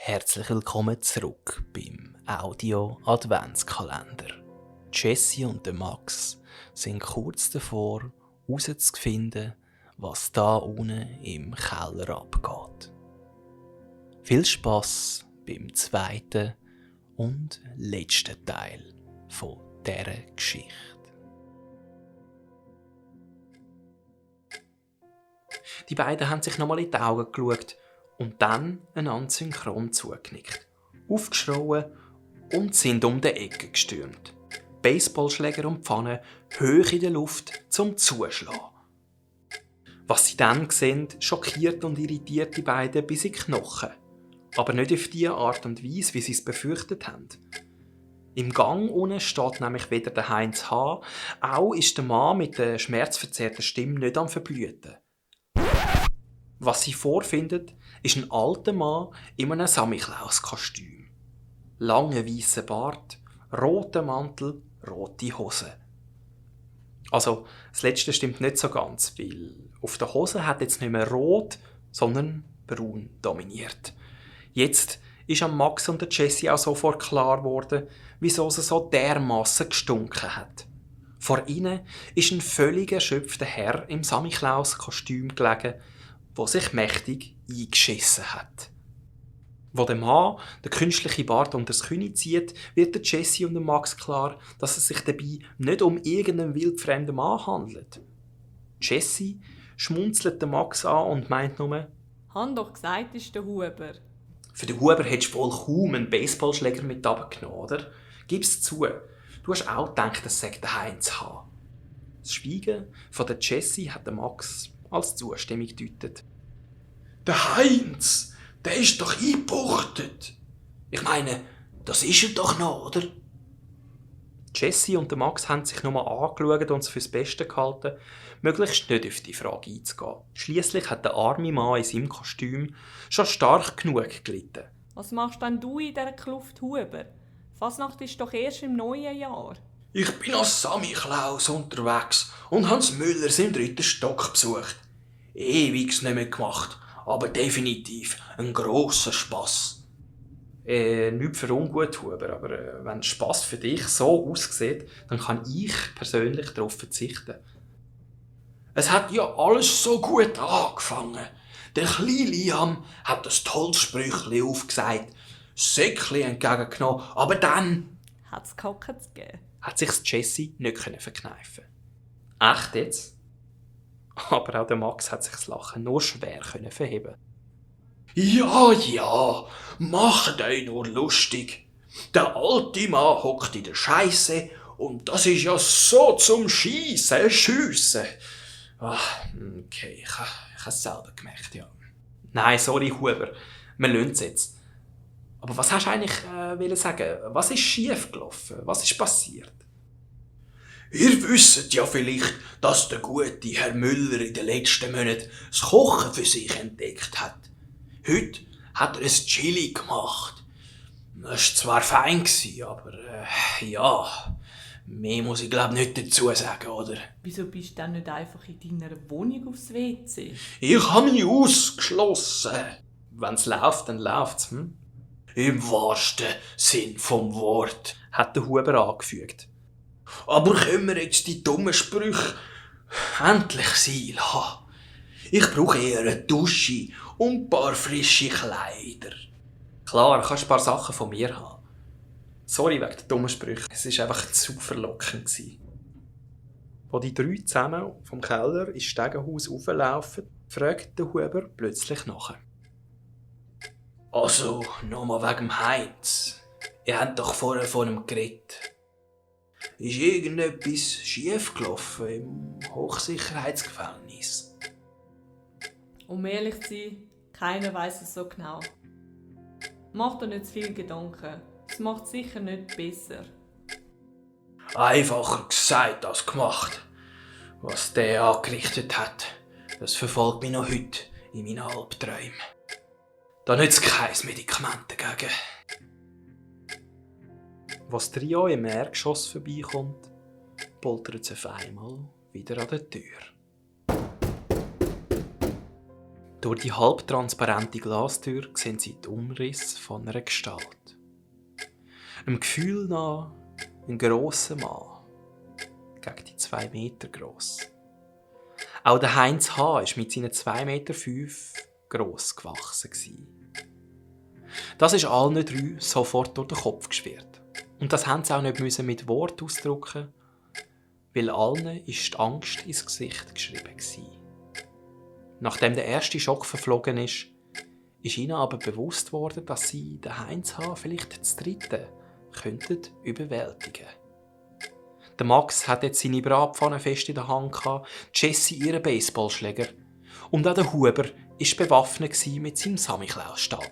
Herzlich willkommen zurück beim Audio Adventskalender. Jessie und der Max sind kurz davor, herauszufinden, was da unten im Keller abgeht. Viel Spass beim zweiten und letzten Teil von dieser Geschichte. Die beiden haben sich nochmal in die Augen geschaut und dann einander synchron zugenickt, aufgeschrien und sind um die Ecke gestürmt. Baseballschläger und Pfannen hoch in der Luft zum Zuschlagen. Was sie dann sehen, schockiert und irritiert die beiden bis in die Knochen. Aber nicht auf die Art und Weise, wie sie es befürchtet haben. Im Gang unten steht nämlich wieder der Heinz H., auch ist der Mann mit der schmerzverzerrten Stimme nicht am Verblüten. Was sie vorfindet, ist ein alter Mann in einem Samichlaus-Kostüm. Langer weisser Bart, roter Mantel, rote Hose. Also, das Letzte stimmt nicht so ganz, weil auf der Hose hat jetzt nicht mehr rot, sondern braun dominiert. Jetzt ist am Max und der Jessie auch sofort klar geworden, wieso sie so dermassen gestunken hat. Vor ihnen ist ein völlig erschöpfter Herr im Samichlaus-Kostüm gelegen, der sich mächtig eingeschissen hat. Wo der Mann den künstlichen Bart unter das Kinn zieht, wird der Jessie und der Max klar, dass es sich dabei nicht um irgendeinen wildfremden Mann handelt. Jessie schmunzelt den Max an und meint nur: «Han doch gesagt, ist der Huber.» «Für den Huber hättest du wohl kaum einen Baseballschläger mit runtergenommen, oder? Gib's zu. Du hast auch gedacht, das sei der Heinz H.» Das Schweigen von der Jessie hat der Max als Zustimmung gedeutet. «Der Heinz, der ist doch eingebuchtet. Ich meine, das ist er doch noch, oder?» Jessie und der Max haben sich nochmal angeschaut und es fürs Beste gehalten, möglichst nicht auf die Frage einzugehen. Schliesslich hat der arme Mann in seinem Kostüm schon stark genug gelitten. «Was machst denn du in dieser Kluft, Huber? Fasnacht ist doch erst im neuen Jahr.» «Ich bin als Samichlaus unterwegs und Hans Müllers im 3. Stock besucht. Ewigs nicht mehr gemacht, aber definitiv ein grosser Spass.» Nichts für ungut, Huber, aber wenn Spass für dich so aussieht, dann kann ich persönlich darauf verzichten. Es hat ja alles so gut angefangen. Der kleine Liam hat das tolles Sprüchli aufgesagt, Säckli entgegengenommen, aber dann «Hat's Kocken zu geben?» hat sich's Jessie nicht verkneifen. Echt jetzt? Aber auch der Max hat sich das Lachen nur schwer verheben. Ja, macht euch nur lustig. Der alte Mann hockt in der Scheisse und das ist ja so zum Schiessen. Okay, ich habe es selber gemerkt, ja. Nein, sorry, Huber, wir lassen es jetzt. Aber was hast du eigentlich wollen sagen? Was ist schief gelaufen? Was ist passiert? Ihr wisst ja vielleicht, dass der gute Herr Müller in den letzten Monaten das Kochen für sich entdeckt hat. Heute hat er ein Chili gemacht. Das war zwar fein, aber ja, mehr muss ich glaube nicht dazu sagen, oder? «Wieso bist du denn nicht einfach in deiner Wohnung aufs WC?» Ich habe mich ausgeschlossen. Wenn's läuft, dann läuft's, Im wahrsten Sinn vom Wort, hat der Huber angefügt. Aber können wir jetzt die dummen Sprüche endlich sein lassen? Ich brauche eher eine Dusche und ein paar frische Kleider. Klar, kannst ein paar Sachen von mir haben. Sorry wegen der dummen Sprüche, es war einfach zu verlockend. Als die drei zusammen vom Keller ins Stegenhaus rauflaufen, fragt der Huber plötzlich nach. «Also, nochmal wegen dem Heinz. Ihr habt doch vorher von ihm geredet. Ist irgendetwas schief gelaufen im Hochsicherheitsgefängnis?» Um ehrlich zu sein, keiner weiss es so genau. Mach dir nicht zu viel Gedanken. Es macht sicher nicht besser. Einfacher gesagt als gemacht. Was der angerichtet hat, das verfolgt mich noch heute in meinen Albträumen. Da nützt kein Medikament dagegen. Was der Trio im Erdgeschoss vorbeikommt, poltert es auf einmal wieder an der Tür. Durch die halbtransparente Glastür sehen sie die Umrisse von einer Gestalt. Im Gefühl nach ein grosser Mann, gegen die 2 Meter gross. Auch der Heinz H. war mit seinen 2,5 Meter gross gewachsen. Das ist allen 3 sofort durch den Kopf geschwirrt. Und das haben sie auch nicht mit Worten ausdrücken, weil allen ist die Angst ins Gesicht geschrieben war. Nachdem der erste Schock verflogen ist ihnen aber bewusst worden, dass sie den Heinz H. vielleicht das dritte überwältigen könnten. Der Max hat jetzt seine Bratpfanne fest in der Hand, Jessie ihren Baseballschläger und auch der Huber war bewaffnet mit seinem Samichlaus-Stab.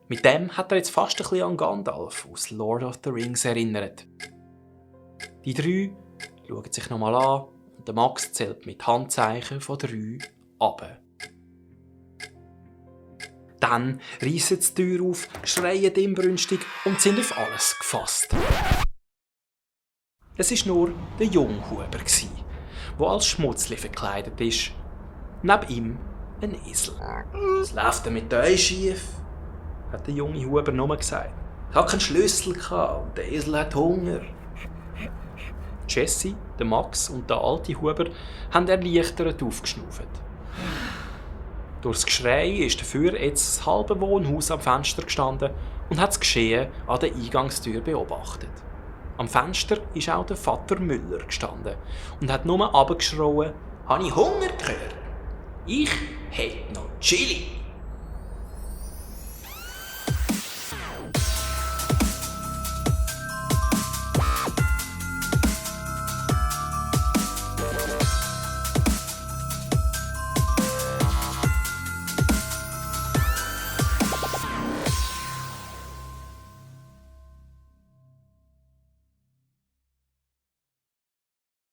Mit dem hat er jetzt fast ein bisschen an Gandalf aus Lord of the Rings erinnert. Die 3 schauen sich nochmal an und der Max zählt mit Handzeichen von 3 runter. Dann reissen sie die Tür auf, schreien inbrünstig und sind auf alles gefasst. Es war nur der Junghuber, der als Schmutzli verkleidet ist. Neben ihm ein Esel. «Was läuft denn mit euch schief?» hat der junge Huber nur gesagt. «Ich hatte keinen Schlüssel und der Esel hat Hunger.» Jessie, der Max und der alte Huber haben erleichtert aufgeschnauft. Durchs Geschrei ist dafür jetzt das halbe Wohnhaus am Fenster gestanden und hat das Geschehen an der Eingangstür beobachtet. Am Fenster ist auch der Vater Müller gestanden und hat nur runtergeschrien: «Habe ich Hunger gehört? Ich hätte noch Chili!»